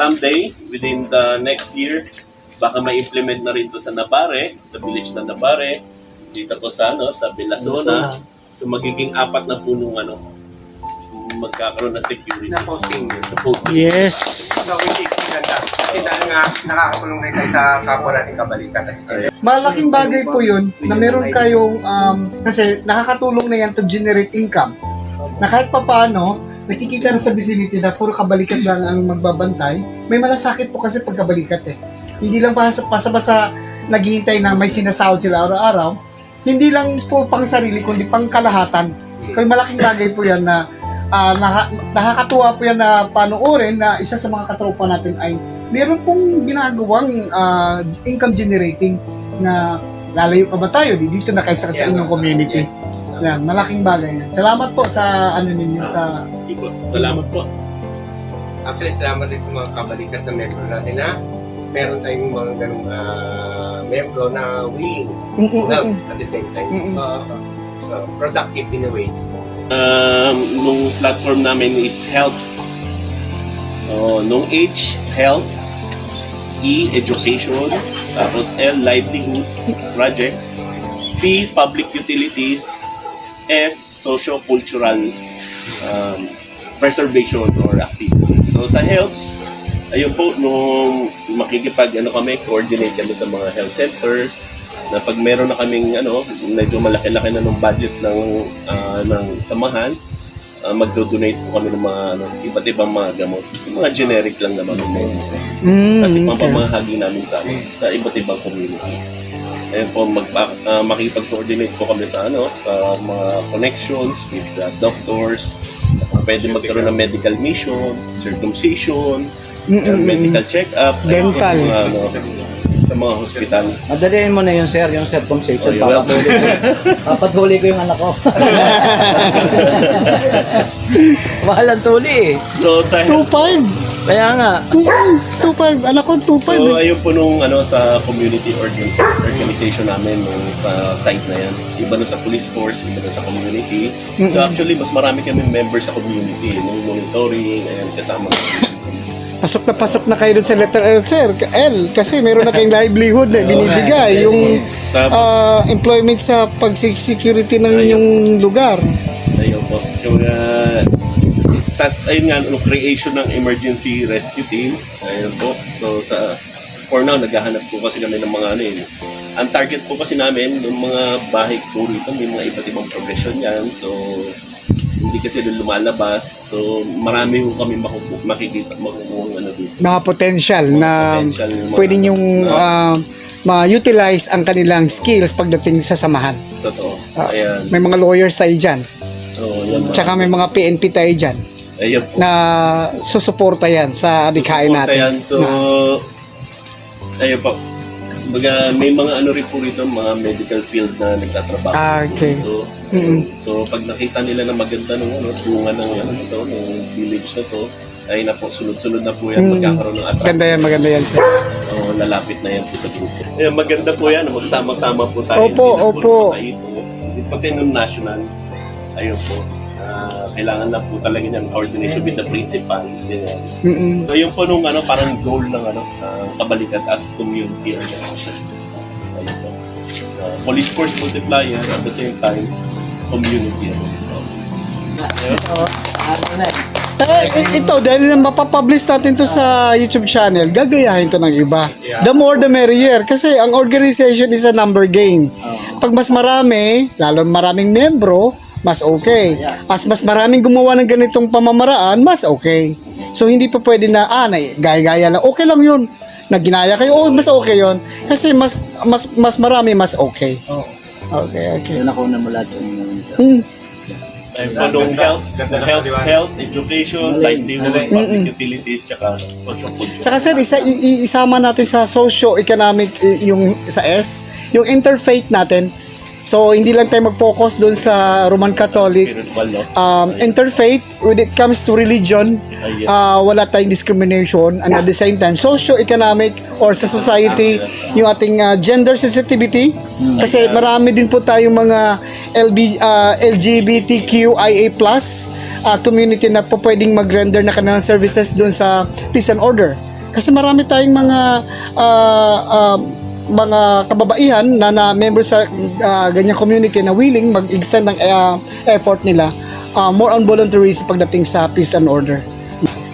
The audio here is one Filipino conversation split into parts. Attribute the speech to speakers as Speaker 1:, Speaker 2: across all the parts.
Speaker 1: someday, within the next year, baka ma-implement na rin to sa Navarre, sa village na Navarre, dito po sa sa Belasona. So magiging 4 na po nung magkakaroon ng security
Speaker 2: Na posting.
Speaker 1: sa posting.
Speaker 3: Yes.
Speaker 2: So, hindi ganda. Kasi dahil nga nakakatulong rin tayo sa kapwa natin kabalikan.
Speaker 3: Malaking bagay po yun na meron kayong, kasi nakakatulong na yan to generate income. Na kahit pa paano, nakikita na sa vicinity na puro kabalikat lang ang magbabantay, may malasakit po kasi pagkabalikat eh. Hindi lang basta naghihintay na may sinasahod sila araw-araw, hindi lang po pang sarili, kundi pang kalahatan. Kaya malaking bagay po yan na nakakatuwa po yan na panoorin na isa sa mga katropa natin ay meron pong ginagawang income generating na lalayo pa ba tayo dito na kaysa sa inyong community. Yan, malaking bagay yan. Salamat po sa ninyo sa
Speaker 1: Sige po. Salamat po.
Speaker 2: Actually, salamat din sa mga kabalikat na membro natin na meron tayong mga ganung membro na willing to help at the same time. Productive in a way.
Speaker 1: Nung platform namin is helps. Nung H, health, E, education, tapos L, livelihood projects, P, public utilities, S, socio-cultural preservation or activities. So sa helps, ayun po, nung coordinate kami sa mga health centers, na pag meron na kaming medyo malaki-laki na ng budget ng samahan, magdo-donate po kami ng mga iba't ibang mga gamot. Yung mga generic lang naman kasi pampamahagi namin sa iba't ibang community. Ayun po, makipag-coordinate po kami sa mga connections with the doctors. Pwede magkaroon ng medical mission, circumcision, medical check-up,
Speaker 3: dental,
Speaker 1: sa mga hospital.
Speaker 4: Madaliin mo na yun, sir, yung circumcision. Papatuli ko yung anak ko. Mahal ang tuli eh.
Speaker 1: So sa
Speaker 3: 2.5.
Speaker 4: Kaya nga.
Speaker 3: 2.5. Anak ko 2.5.
Speaker 1: So ayun po nung sa community organization namin nung sa site na yan. Iba na sa police force, iba na sa community. So actually mas marami kami members sa community, nung monitoring, ayan, kasama.
Speaker 3: Pasok na kayo dun sa letter L, sir. L, kasi meron na kayong livelihood na binibigay. Yung employment sa pag-security ng inyong lugar.
Speaker 1: Ayun po. Yung, tas ayun nga, creation ng emergency rescue team. Ayun po. So for now, naghahanap po kasi kami ng mga ang target po kasi namin, yung mga bahay po rito, may mga iba't ibang progression yan. So, hindi kasi doon lumalabas. So, marami po kami makikita, makukuha dito.
Speaker 3: Mga potential na pwede nyong ma-utilize ang kanilang skills pagdating sa samahan.
Speaker 1: Totoo. Ayan.
Speaker 3: May mga lawyers tayo dyan.
Speaker 1: Yan,
Speaker 3: Tsaka may mga PNP tayo dyan.
Speaker 1: Ayan po.
Speaker 3: Na susuporta yan sa adhikain natin.
Speaker 1: Yan. So, ayun po. May mga rin po rito, mga medical field na nagtatrabaho.
Speaker 3: Okay.
Speaker 1: So, pag nakita nila na maganda ng bunga ng village na to, ay na po, sunod-sunod na po yan, magkakaroon ng attraction.
Speaker 3: Maganda yan, sir.
Speaker 1: Lalapit na yan po sa grupo. Maganda po yan, magsama-sama po tayo.
Speaker 3: Opo.
Speaker 1: Sa ito. Pag kayo ng national, ayun po, kailangan na po talaga ng coordination with the principal. So yun po nung parang goal ng kabalikat as community organization. Ayun po. Police force multiplier at the same time community.
Speaker 3: Ito, dahil na mapapublish natin to sa YouTube channel, gagayahin to ng iba. The more the merrier. Kasi ang organization is a number game. Pag mas marami, lalo maraming membro, mas okay. Mas maraming gumawa ng ganitong pamamaraan, mas okay. So hindi pa pwede na gaya-gaya lang. Okay lang 'yun. Naginaya kayo, mas okay 'yun. Kasi mas marami, mas okay. Okay.
Speaker 4: Yun ako na mula doon.
Speaker 1: Panong health, education, livelihood, public utilities, tsaka social culture.
Speaker 3: Tsaka sir, isama natin sa socio-economic yung sa S, yung interfaith natin. So, hindi lang tayo mag-focus doon sa Roman Catholic. Interfaith, when it comes to religion, wala tayong discrimination. And at the same time, socio-economic or sa society, yung ating gender sensitivity. Kasi marami din po tayong mga LGBTQIA+ community na po pwedeng mag-render na kanilang services doon sa peace and order. Kasi marami tayong mga kababaihan na member sa ganyang community na willing mag-extend ng effort nila more on volunteerism pagdating sa peace and order.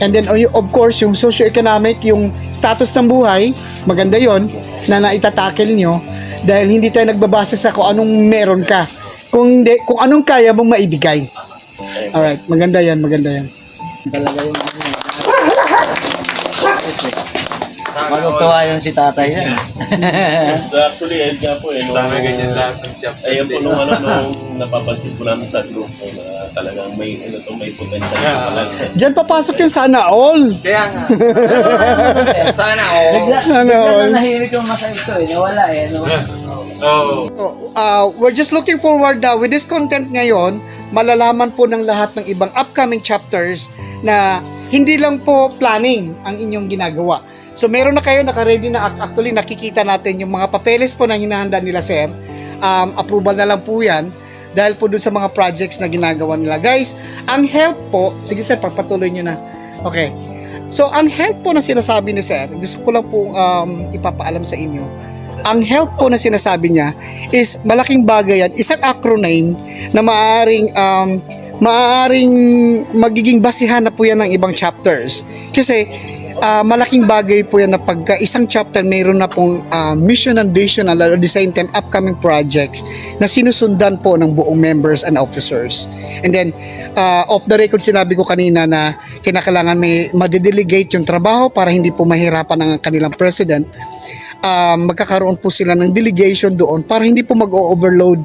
Speaker 3: And then of course yung socio-economic, yung status ng buhay, maganda yon na naitatakil nyo dahil hindi tayo nagbabasa sa kung anong meron ka, kung anong kaya mong maibigay. Alright, maganda yan.
Speaker 4: Talaga yung matutuwa yun si tatay yan.
Speaker 1: Actually, ayun nga po
Speaker 2: ganyan lahat ng job.
Speaker 1: ayun po nung napapansin po namin sa group na talagang may potential na talaga.
Speaker 3: Diyan papasok yung sana all.
Speaker 2: Kaya nga. Sana
Speaker 3: Sana all.
Speaker 4: Bigla na nahimik yung masa ito nawala no?
Speaker 3: We're just looking forward with this content ngayon, malalaman po ng lahat ng ibang upcoming chapters na hindi lang po planning ang inyong ginagawa. So meron na kayo naka-ready na, actually nakikita natin yung mga papeles po na hinahanda nila sir. Approval na lang po yan dahil po dun sa mga projects na ginagawa nila. Guys, ang help po, sige sir, pagpatuloy nyo na. Okay. So ang help po na sinasabi ni sir, gusto ko lang po ipapaalam sa inyo. Ang help po na sinasabi niya is malaking bagay yan, isang acronym na maaaring magiging basihan na po yan ng ibang chapters. Kasi malaking bagay po yan na pagka isang chapter mayroon na pong mission and vision at the same time upcoming projects na sinusundan po ng buong members and officers. And then off the record sinabi ko kanina na kinakailangan may madedelegate yung trabaho para hindi po mahirapan ang kanilang president. Magkakaroon po sila ng delegation doon para hindi po mag-overload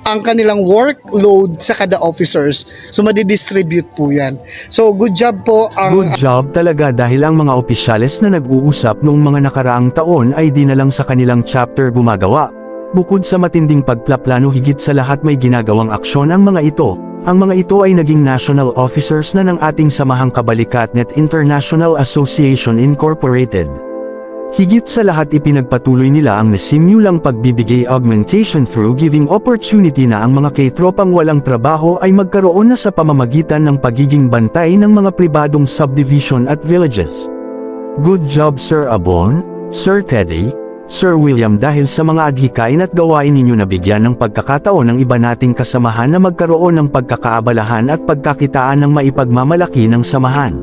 Speaker 3: ang kanilang workload sa kada officers. So madidistribute po yan. So good job po
Speaker 5: Good job talaga dahil ang mga opisyales na nag-uusap noong mga nakaraang taon ay di na lang sa kanilang chapter gumagawa. Bukod sa matinding pagplaplano, higit sa lahat may ginagawang aksyon ang mga ito. Ang mga ito ay naging national officers na ng ating samahang Kabalikatnet International Association Incorporated. Higit sa lahat ipinagpatuloy nila ang nasimulang pagbibigay augmentation through giving opportunity na ang mga K-tropang walang trabaho ay magkaroon na sa pamamagitan ng pagiging bantay ng mga pribadong subdivision at villages. Good job Sir Abon, Sir Teddy, Sir William dahil sa mga adhikain at gawain ninyo na bigyan ng pagkakataon ng iba nating kasamahan na magkaroon ng pagkakaabalahan at pagkakitaan ng maipagmamalaki ng samahan.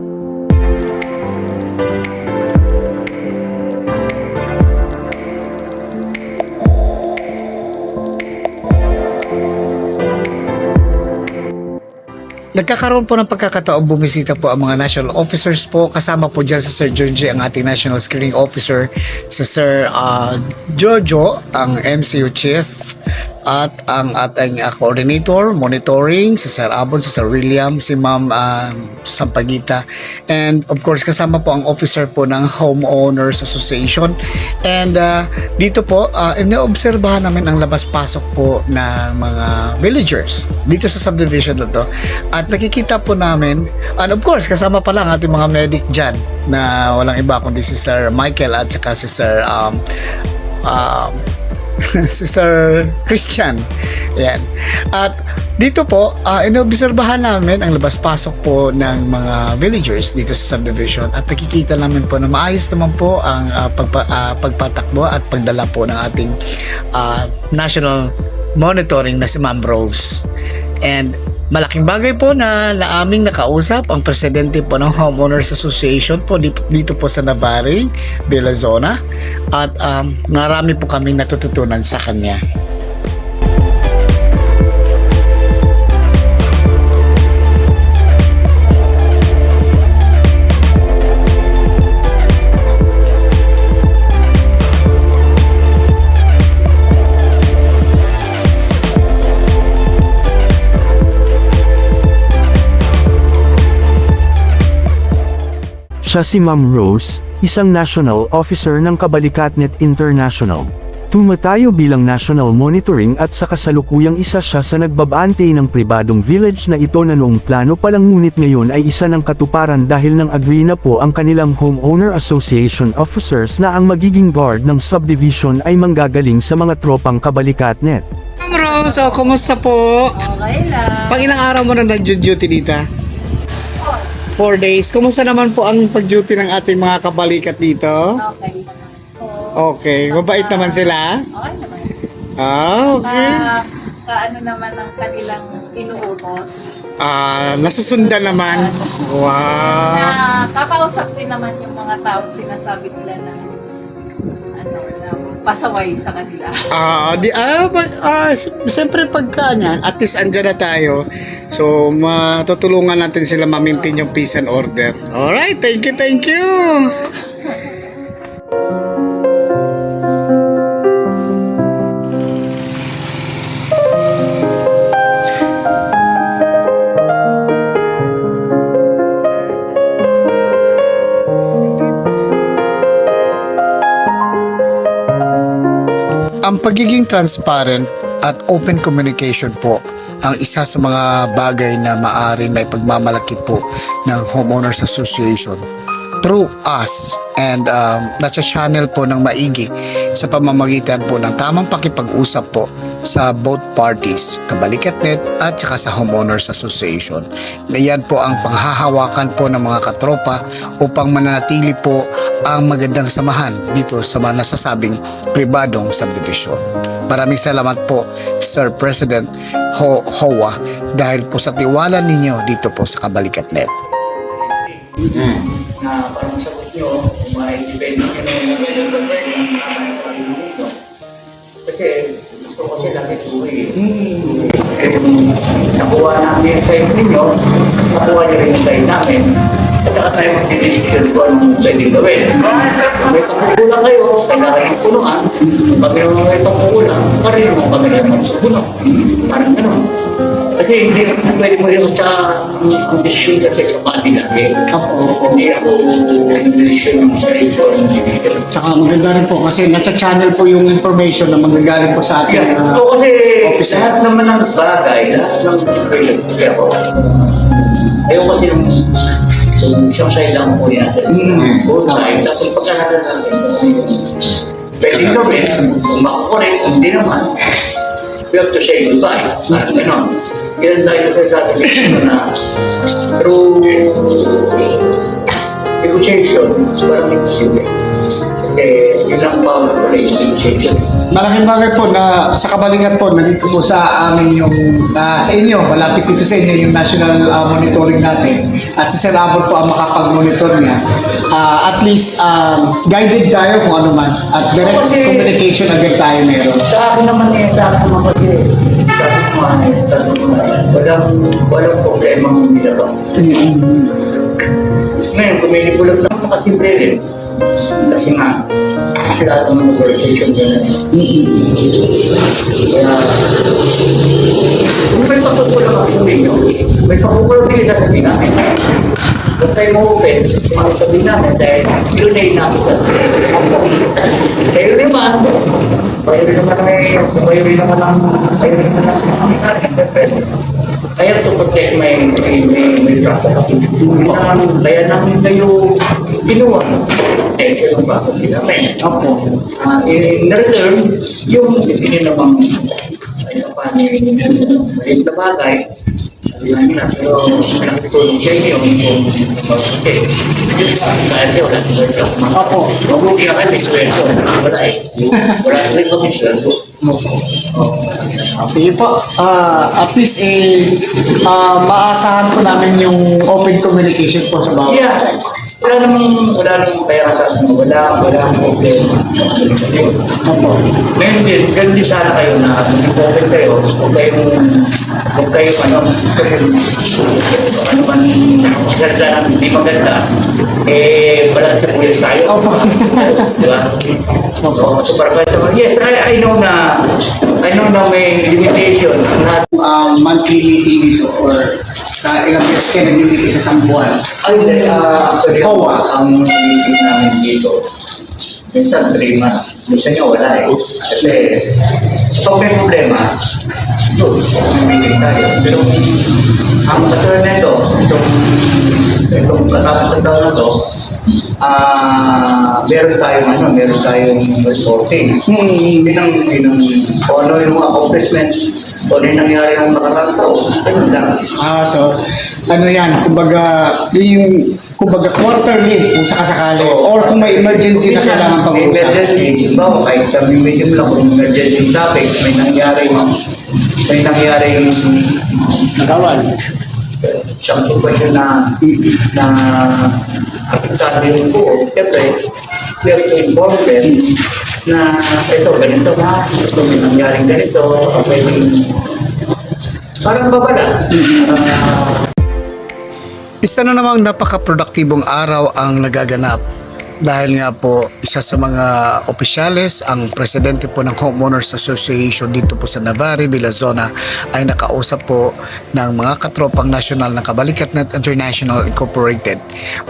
Speaker 3: Nagkakaroon po ng pagkakataong bumisita po ang mga national officers po. Kasama po dyan sa Sir Georgie, ang ating national screening officer, sa Sir Jojo, ang MCU chief, at ang ating coordinator, monitoring, si Sir Abon, si Sir William, si Ma'am Sampagita, and of course kasama po ang officer po ng Homeowners Association. And dito po, ina-obserbahan namin ang labas-pasok po ng mga villagers dito sa subdivision na to. At nakikita po namin, and of course kasama pa lang ating mga medic dyan na walang iba kundi si Sir Michael at saka si Sir si Sir Christian. Yan. At dito po, inobserbahan namin ang labas-pasok po ng mga villagers dito sa subdivision at nakikita namin po na maayos naman po ang pagpatakbo at pagdala po ng ating national monitoring na si Ma'am Rose. And malaking bagay po na aming nakausap ang presidente po ng Homeowners Association po dito po sa Navarre, Belazona, at marami po kaming natututunan sa kanya.
Speaker 5: Siya si Ma'am Rose, isang national officer ng Kabalikatnet International. Tumatayo bilang national monitoring at sa kasalukuyang isa siya sa nagbabantay ng pribadong village na ito na noong plano pa lang ngunit ngayon ay isa ng katuparan dahil nang agree na po ang kanilang Homeowner Association officers na ang magiging guard ng subdivision ay manggagaling sa mga tropang Kabalikatnet.
Speaker 3: Ma'am Rose, kumusta po?
Speaker 6: Okay lang.
Speaker 3: Pang ilang araw mo na nag-duty dito? 4 days. Kumusta naman po ang pag-duty ng ating mga kabalikat dito?
Speaker 6: Okay naman po.
Speaker 3: Okay, mabait naman sila?
Speaker 6: Okay naman.
Speaker 3: Okay.
Speaker 6: Kaano naman ang kanilang inuutos.
Speaker 3: Nasusundan naman. Wow.
Speaker 6: Na kakausap din naman yung mga tao sinasabi nila na na pasaway sa kanila.
Speaker 3: Siyempre pagka niyan, at least andyan na tayo. So, matutulungan natin sila ma-maintain yung peace and order. Alright, thank you, thank you. Ang pagiging transparent at open communication po ang isa sa mga bagay na maaaring may pagmamalaki po ng Homeowners Association through us and nasa channel po ng maigi sa pamamagitan po ng tamang pakipag-usap po sa both parties, Kabalikat.net at saka sa Homeowners Association. Na yan po ang panghahawakan po ng mga katropa upang mananatili po ang magandang samahan dito sa mga nasasabing pribadong subdivision. Maraming salamat po Sir President Hoa dahil po sa tiwala ninyo dito po sa Kabalikat.net.
Speaker 4: Na parang sagot nyo, kung may depende nyo na yung kasi gusto ko sila ituloy. Nakuha namin sa inyo, nakuha nyo rin yung tayo namin. At saka tayo mag-decision kung anong pwedeng gawin. Kung may pagkukulang kayo, kailangan yung tulungan. Pag may pagkukulang, parin mo kami rin magsukulong. Parang gano'n. Kasi hindi ako pwede mo rin sa kondisyon kasi sa pati namin. Hindi ako kondisyon sa ito.
Speaker 3: Tsaka maganda rin po kasi nasa channel po yung information na magagaling po sa ating
Speaker 4: Ito kasi lahat naman ng bagay, lahat ng project kasi ako. Ayaw kasi yung isang side lang po yan. Both side. Tapos pagkakaroon natin. Pwede gawin, kung makakorek, hindi naman. We have to say goodbye. Parang gano'n. Kaya tayo sa na through negotiation, parang negotiation. Yun lang pa ang negotiation.
Speaker 3: malaking bagay po na sa Kabalingat po nandito po sa amin yung sa inyo, malapit dito sa inyo yung national monitoring natin at si Sir Abot po ang makapag-monitor niya. At least guided tayo kung ano man at direct communication agad tayo meron.
Speaker 4: Sa akin naman sa akin naman kasi walang problema ng nila. Ngayon, kung may nipulag lang, makasimple rin. Kasi nga, lahat ng negotiation gano'n. Kaya, kung may pagkukulang ako ninyo, may pagkukulang din sa sabi namin. Kung tayo ma-open, mga sabi namin, dahil yun ay namin. Kayo naman, kayo naman ang I have to protect my property. Kaya namin kayo ginawa. Kaya bakit sila namin. In return, yung hindi namang maliit na bagay, pero nakitulong sa inyo kung mag-okay. Kaya nyo, mabuti ka kayo, experto. Wala eh. Wala rin kami experto.
Speaker 3: Sige po, at least maasahan po namin yung open communication po sa bawat.
Speaker 4: Yeah. Wala namang kaya sa atin. Wala namang problema. Ngayon din, ganun din sana kayo na open kayo, huwag kayo ano man, salita namin hindi maganda, wala sa puyas tayo. Diba? So parang sa mga, yes, I know na may limitation.
Speaker 3: Monthly meeting dito or ilang beses kayo nag-meeting sa isang buwan.
Speaker 4: Actually, ang meeting namin dito, minsan 3 months. Minsan nga wala eh. Kasi, pag may problema, doon, may meeting tayo. Pero, ang katulad na ito, itong katapos ng taon na ito, meron tayong reporting. Kung ano yung accomplishment, kung ano yung nangyari ng nakarang taon, ganun lang.
Speaker 3: So ano yan, kumbaga, yung kumbaga quarterly kung sakasakali or kung may emergency na kailangan
Speaker 4: May
Speaker 3: pag-uusap.
Speaker 4: emergency, bawa kahit kami medium lang kung emergency topic, may nangyaring nagawan. Siyang question na sabi rin po, siyempre, we have to inform them na ito, ganito na, ito may nangyaring ganito, may parang babala.
Speaker 3: Isa na namang napaka-produktibong araw ang nagaganap dahil nga po isa sa mga opisyales, ang presidente po ng Homeowners Association dito po sa Navarre, Villazona ay nakausap po ng mga katropang nasyonal ng Kabalikatnet International Incorporated.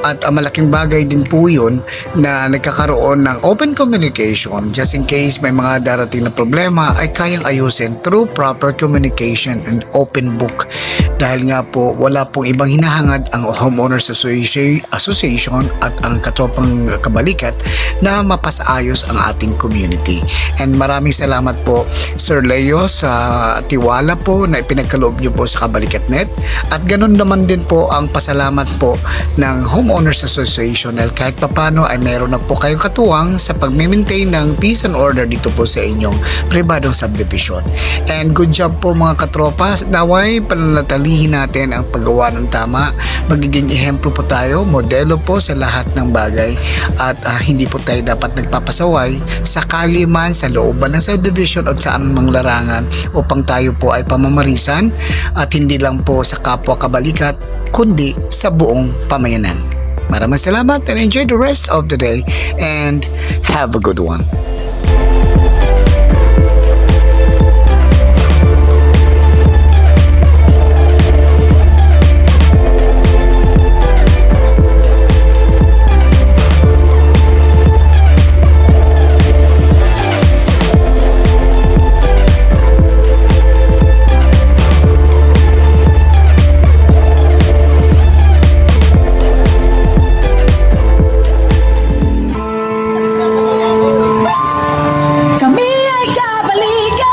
Speaker 3: At malaking bagay din po yun na nagkakaroon ng open communication just in case may mga darating na problema ay kayang ayusin through proper communication and open book. Dahil nga po wala pong ibang hinahangad ang Homeowners Association at ang katropang kabalikat na mapasaayos ang ating community. And maraming salamat po Sir Leo sa tiwala po na ipinagkaloob niyo po sa Kabalikatnet, at ganun naman din po ang pasalamat po ng Homeowners Association dahil kahit papano ay meron na po kayong katuwang sa pag-maintain ng peace and order dito po sa inyong pribadong subdivision. And good job po mga katropa, naway pananatilihin natin ang paggawa ng tama, magiging ehemplo po tayo, modelo po sa lahat ng bagay, at hindi po tayo dapat nagpapasaway sakali man sa looban ng subdivision o saan mang larangan upang tayo po ay pamamarisan, at hindi lang po sa kapwa kabalikat kundi sa buong pamayanan. Maraming salamat and enjoy the rest of the day and have a good one.
Speaker 7: Kami ay kabalikan.